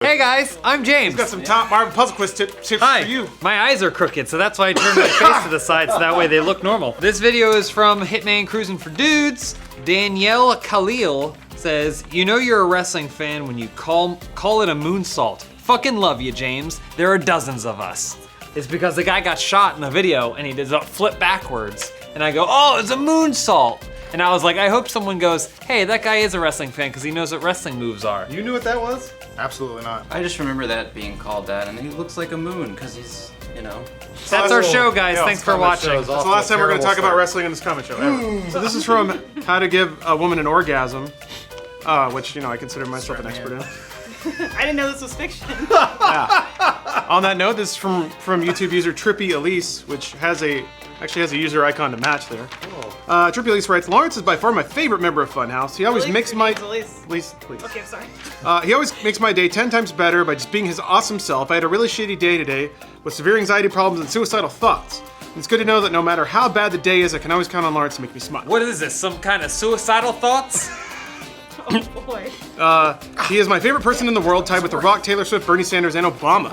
Hey guys, I'm James. He's got some top Marvel puzzle quiz tips Hi. for you. My eyes are crooked, so that's why I turned my face to the side so that way they look normal. This video is from Hitman Cruising for Dudes. Danielle Khalil says, you know you're a wrestling fan when you call it a moonsault. Fucking love you, James. There are dozens of us. It's because the guy got shot in the video and he did a flip backwards. And I go, oh, it's a moonsault. And I was like, I hope someone goes, hey, that guy is a wrestling fan because he knows what wrestling moves are. You knew what that was? Absolutely not. I just remember that being called that, and he looks like a moon because he's, you know. That's our show, guys. Thanks for watching. That's the last time we're going to talk about wrestling in this comment show ever. So this is from How to Give a Woman an Orgasm, which, you know, I consider myself an expert in. I didn't know this was fiction. Yeah. On that note, this is from YouTube user Trippy Elise, which actually has a user icon to match there. Trippy Elise writes, Lawrence is by far my favorite member of Funhaus. He always makes my... Elise, please. Okay, I'm sorry. He always makes my day 10 times better by just being his awesome self. I had a really shitty day today with severe anxiety problems and suicidal thoughts. And it's good to know that no matter how bad the day is, I can always count on Lawrence to make me smile. What is this, some kind of suicidal thoughts? Oh boy. He is my favorite person in the world, tied with The Rock, Taylor Swift, Bernie Sanders, and Obama.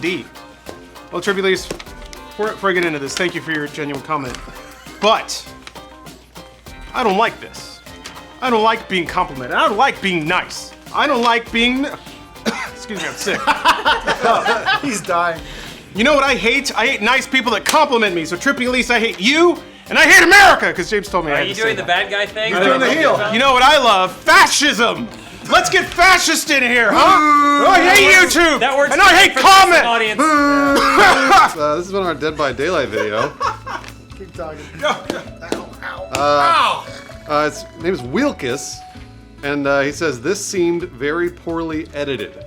D. Well, Trippy Elise, before I get into this, thank you for your genuine comment. But I don't like this. I don't like being complimented. I don't like being nice. I don't like being... Excuse me, I'm sick. He's dying. You know what I hate? I hate nice people that compliment me. So Trippy Elise, I hate you, and I hate America, because James told me I had Are you to say doing the that. bad guy thing? He's doing the heel. You know what I love? Fascism! Let's get fascist in here, huh? I hate YouTube! That works and I hate for the comment! audience. This is one of our Dead by Daylight video. Keep talking. His name is Wilkus, and he says, this seemed very poorly edited.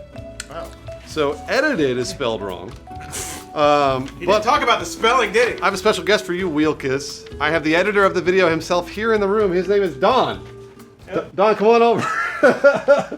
Wow. So edited is spelled wrong. He didn't talk about the spelling, did he? I have a special guest for you, Wilkus. I have the editor of the video himself here in the room. His name is Don. Don, come on over.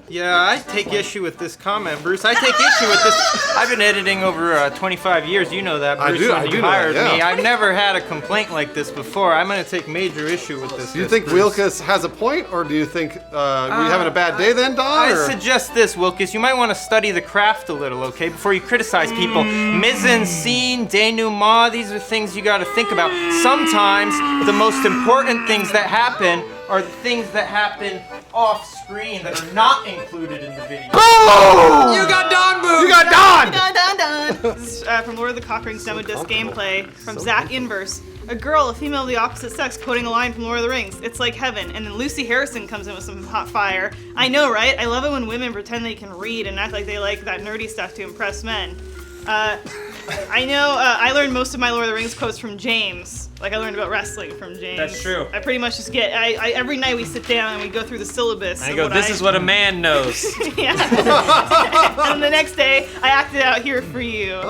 Yeah, I take issue with this comment, Bruce. I take issue with this. I've been editing over 25 years. You know that, Bruce. I When do you know that, hired yeah. me, I've never had a complaint like this before. I'm going to take major issue with this. Do you think Bruce. Wilkus has a point, or do you think were you having a bad day then, Don? I or? suggest this, Wilkus. You might want to study the craft a little, okay, before you criticize people. Mise en scene, denouement, these are things you got to think about. Sometimes the most important things that happen are the things that happen off screen that are not included in the video. You got Don Boo! You got Don! Dun, dun, dun. This is from Lord of the Cockrings demo disc gameplay from Zach Inverse. A girl, a female of the opposite sex, quoting a line from Lord of the Rings. It's like heaven. And then Lucy Harrison comes in with some hot fire. I know, right? I love it when women pretend they can read and act like they like that nerdy stuff to impress men. I know, I learned most of my Lord of the Rings quotes from James. Like, I learned about wrestling from James. That's true. I pretty much just get, every night we sit down and we go through the syllabus. I of go, what this is what a man knows. Yeah. And the next day, I acted out here for you.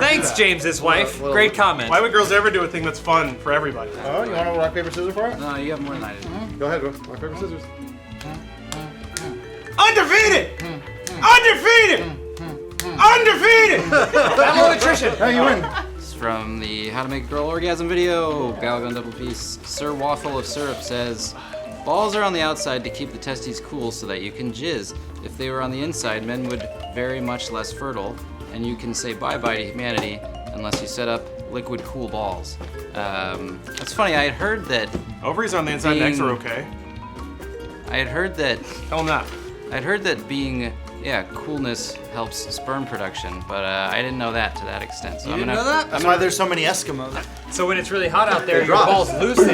Thanks, James's wife. Great comment. Why would girls ever do a thing that's fun for everybody? Oh, you want to rock, paper, scissors for it? No, you have more than I do. Go ahead, rock, paper, scissors. Undefeated! Undefeated! Undefeated! Malnutrition. Hey, you win. It's from the How to Make a Girl Orgasm video. Galgun double piece. Sir Waffle of Syrup says, balls are on the outside to keep the testes cool so that you can jizz. If they were on the inside, men would very much less fertile, and you can say bye-bye to humanity unless you set up liquid cool balls. That's funny, I had heard that Ovaries on the inside and eggs are okay. I had heard that Tell them that. I'd heard that being coolness helps sperm production, but I didn't know that to that extent. So You I'm didn't gonna know that? That's why there's so many Eskimos. So when it's really hot out there, your drop. balls loosen,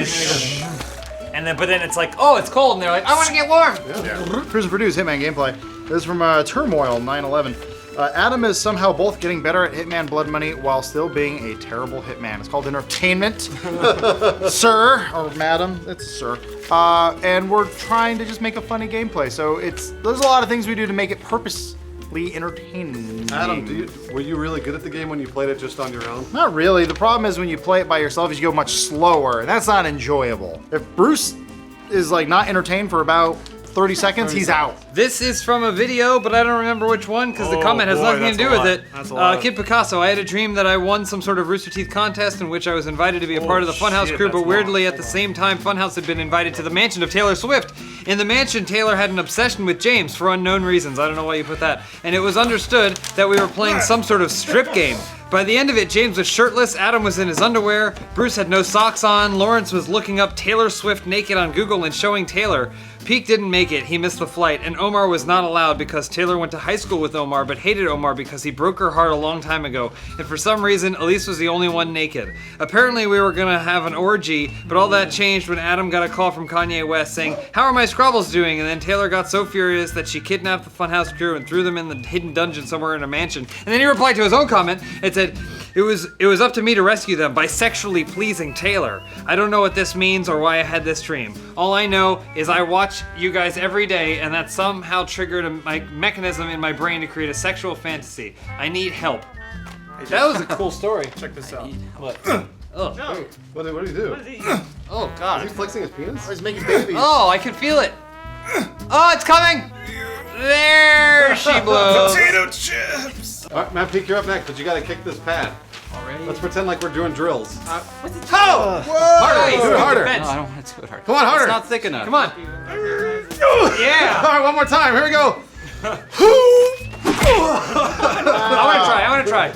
and then but then it's like, oh, it's cold, and they're like, I want to get warm. Cruising for Dudes, Hitman gameplay. This is from Turmoil 911. Adam is somehow both getting better at Hitman Blood Money while still being a terrible Hitman. It's called entertainment, sir, or madam, it's sir. And we're trying to just make a funny gameplay. So there's a lot of things we do to make it purposely entertaining. Adam, were you really good at the game when you played it just on your own? Not really. The problem is when you play it by yourself, is you go much slower, and that's not enjoyable. If Bruce is like not entertained for about 30 seconds, he's out. This is from a video, but I don't remember which one because the comment has boy, nothing to that's do a with lot. it. That's a lot. Kid Picasso, I had a dream that I won some sort of Rooster Teeth contest in which I was invited to be a part of the Funhaus shit, crew, that's but weirdly long. at the same time, Funhaus had been invited to the mansion of Taylor Swift. In the mansion, Taylor had an obsession with James for unknown reasons. I don't know why you put that. And it was understood that we were playing some sort of strip game. By the end of it, James was shirtless, Adam was in his underwear, Bruce had no socks on, Lawrence was looking up Taylor Swift naked on Google and showing Taylor. Pete didn't make it, he missed the flight, and Omar was not allowed because Taylor went to high school with Omar but hated Omar because he broke her heart a long time ago, and for some reason, Elise was the only one naked. Apparently we were gonna have an orgy, but all that changed when Adam got a call from Kanye West saying, "How are my Scrabbles doing?" And then Taylor got so furious that she kidnapped the Funhaus crew and threw them in the hidden dungeon somewhere in a mansion. And then he replied to his own comment and said, It was up to me to rescue them by sexually pleasing Taylor. I don't know what this means or why I had this dream. All I know is I watch you guys every day and that somehow triggered a mechanism in my brain to create a sexual fantasy. I need help. That was a cool story. Check this out. What? Oh. Oh. What do you do? Oh Is God. he flexing his penis? He's making babies. Oh, I can feel it. Oh, it's coming. There she blows. Potato chips! All right, Matt Peak, you're up next, but you gotta kick this pad. Already? Let's pretend like we're doing drills. Harder. Do it harder. No, I don't want to do it hard. Come on, harder. It's not thick enough. Come on. Yeah. All right, one more time. Here we go. I want to try.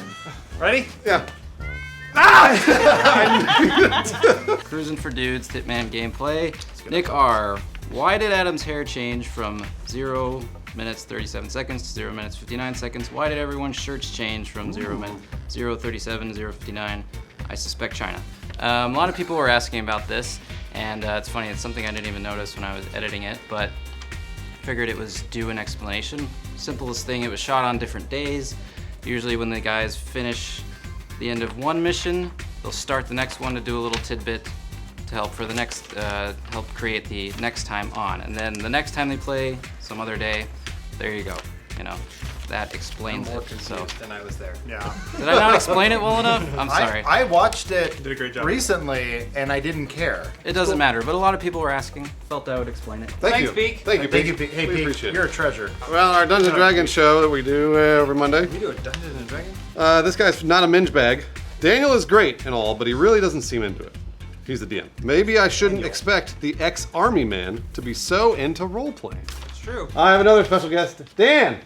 Ready? Yeah. Cruising for Dudes, Hitman gameplay. Nick R. Why did Adam's hair change from 0 minutes 37 seconds to 0 minutes 59 seconds? Why did everyone's shirts change from 0:37 to 0:59? I suspect China. A lot of people were asking about this, and it's funny, it's something I didn't even notice when I was editing it, but I figured it was due an explanation. Simplest thing, it was shot on different days. Usually when the guys finish the end of one mission, they'll start the next one to do a little tidbit to help for the next, help create the next time on. And then the next time they play, some other day, there you go. You know, that explains it. So, Then I was there. Yeah. did I not explain it well enough? I'm sorry. I watched it Did a great job. recently and I didn't care. It doesn't matter, but a lot of people were asking. Felt I would explain it. Thank Thanks, you. Peak. Thank you, Thank you, Peak. Pete. Hey, We Pete, appreciate you're it. a treasure. Well, our Dungeons and Dragons show that we do every Monday. You do a Dungeons and Dragons? This guy's not a minge bag. Daniel is great and all, but he really doesn't seem into it. He's the DM. Maybe I shouldn't expect the ex-army man to be so into role-playing. It's true. I have another special guest, Dan.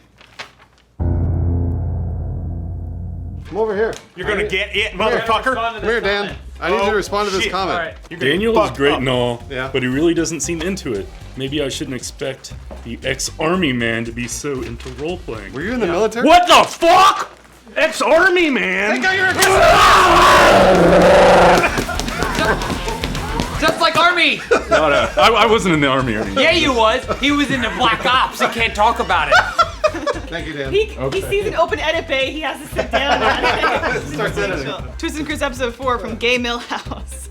Come over here. You're gonna get it, motherfucker! Come here, Dan. I need you to respond to this shit. comment. All right. You're gonna Daniel is fuck great up. and all, Yeah. but he really doesn't seem into it. Maybe I shouldn't expect the ex-army man to be so into role-playing. Were you in the military? What the fuck? Ex-army man! Take out your Just like Army. I wasn't in the army or anything. Yeah, you was. He was in the Black Ops. He can't talk about it. Thank you, Dan. He sees an open edit bay, he has to sit down on it. Starts editing. Twist and Cruise episode 4 from Gay Millhouse.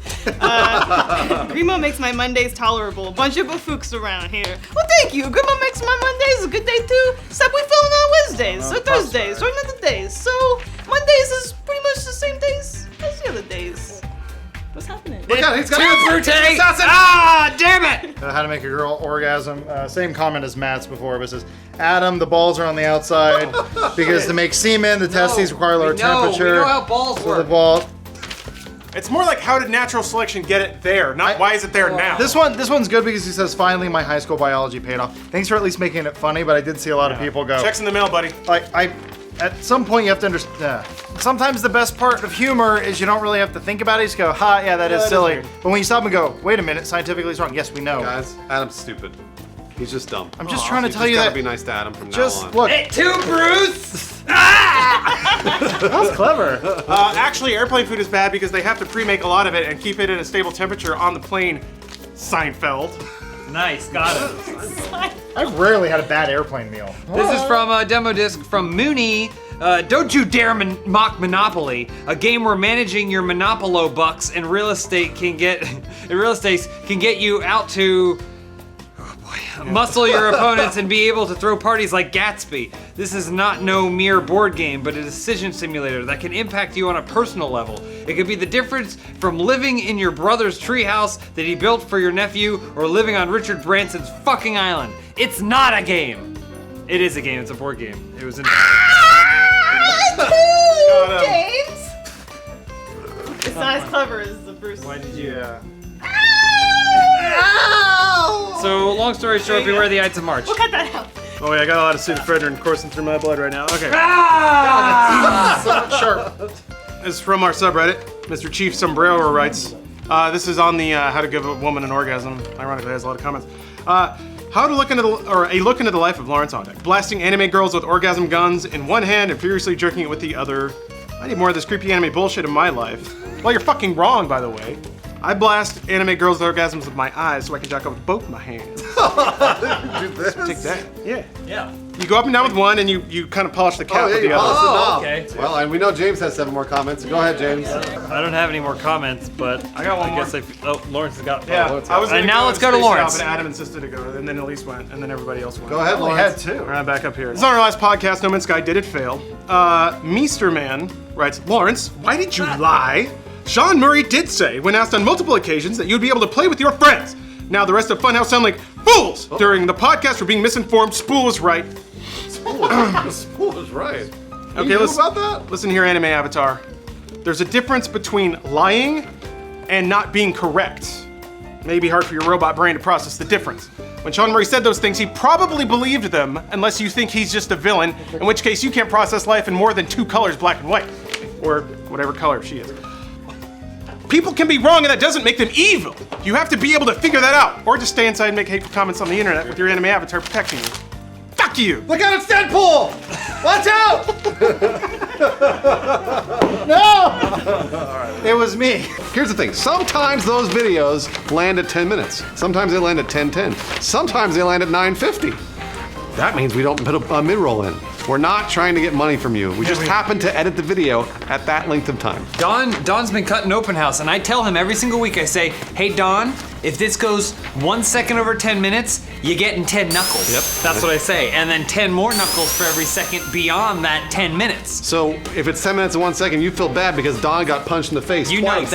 Grimo makes my Mondays tolerable. Bunch of bafooks around here. Well, thank you. Grimo makes my Mondays a good day too. Except we film on Wednesdays or Thursdays or another days. So Mondays is pretty much the same days as the other days. What's happening? Look out, he's got Too fruity. Ah, damn it. How to make a girl orgasm. Same comment as Matt's before, but it says, Adam, the balls are on the outside because to make semen, the testes require lower temperature. We know how balls So the work. ball. It's more like how did natural selection get it there, not why is it there now? This one's good because he says, finally my high school biology paid off. Thanks for at least making it funny, but I did see a lot of people go. Checks in the mail, buddy. At some point you have to understand. Sometimes the best part of humor is you don't really have to think about it. You just go, ha, yeah, that is silly. weird. But when you stop and go, wait a minute, scientifically it's wrong. Yes, we know. Guys, Adam's stupid. He's just dumb. I'm just trying to You tell you gotta that. be nice to Adam from Just now on. look, It too, Bruce. that's clever. Actually, airplane food is bad because they have to pre-make a lot of it and keep it at a stable temperature on the plane. Seinfeld. Nice, got it. I've rarely had a bad airplane meal. This is from a demo disc from Mooney. Don't you dare mock Monopoly, a game where managing your Monopolo bucks and real estate can get you out to muscle your opponents and be able to throw parties like Gatsby. This is not no mere board game, but a decision simulator that can impact you on a personal level. It could be the difference from living in your brother's treehouse that he built for your nephew or living on Richard Branson's fucking island. It's not a game. It is a game, it's a board game. It was in James! It's not as clever as the Bruce. Yeah. So long story short, beware the Ides of March. We'll cut that out. Oh wait, I got a lot of pseudoephedrine coursing through my blood right now. Okay. Sharp. This is from our subreddit. Mr. Chief Sombrero writes, this is on the how to give a woman an orgasm. Ironically, it has a lot of comments. How to look into a look into the life of Lawrence Audick. Blasting anime girls with orgasm guns in one hand and furiously jerking it with the other. I need more of this creepy anime bullshit in my life. Well, you're fucking wrong, by the way. I blast anime girls with orgasms with my eyes so I can jack up with both my hands. Do this? Take that. Yeah. Yeah. You go up and down with one, and you kind of polish the cap with the other. Oh, okay. Well, and we know James has 7 more comments. So go ahead, James. I don't have any more comments, but I got one more. Oh, Lawrence has got. Yeah, Oh, I was gonna and now let's go to space it out, Lawrence. But Adam insisted to go, and then Elise went, and then everybody else went. Go ahead, Only had Lawrence. 2. All right, back up here. This is on our last podcast. No Man's Sky did it fail. Meester Man writes, Lawrence, why did you lie? Sean Murray did say, when asked on multiple occasions, that you'd be able to play with your friends. Now the rest of Funhaus sound like fools during the podcast for being misinformed. Spool is right. Spool is right. Okay, You knew let's about that? listen here, anime avatar. There's a difference between lying and not being correct. Maybe hard for your robot brain to process the difference. When Sean Murray said those things, he probably believed them, unless you think he's just a villain, in which case you can't process life in more than 2 colors, black and white. Or whatever color she is. People can be wrong, and that doesn't make them evil. You have to be able to figure that out, or just stay inside and make hateful comments on the internet with your anime avatar protecting you. Fuck you! Look out, it's Deadpool! Watch out! It was me. Here's the thing. Sometimes those videos land at 10 minutes. Sometimes they land at 10:10. Sometimes they land at 9:50. That means we don't put a mid-roll in. We're not trying to get money from you. We just happen to edit the video at that length of time. Don's been cutting open house, and I tell him every single week, I say, hey Don, if this goes 1 second over 10 minutes, you're getting 10 knuckles. Yep. That's what I say. And then 10 more knuckles for every second beyond that 10 minutes. So if it's 10 minutes and 1 second, you feel bad because Don got punched in the face You twice. know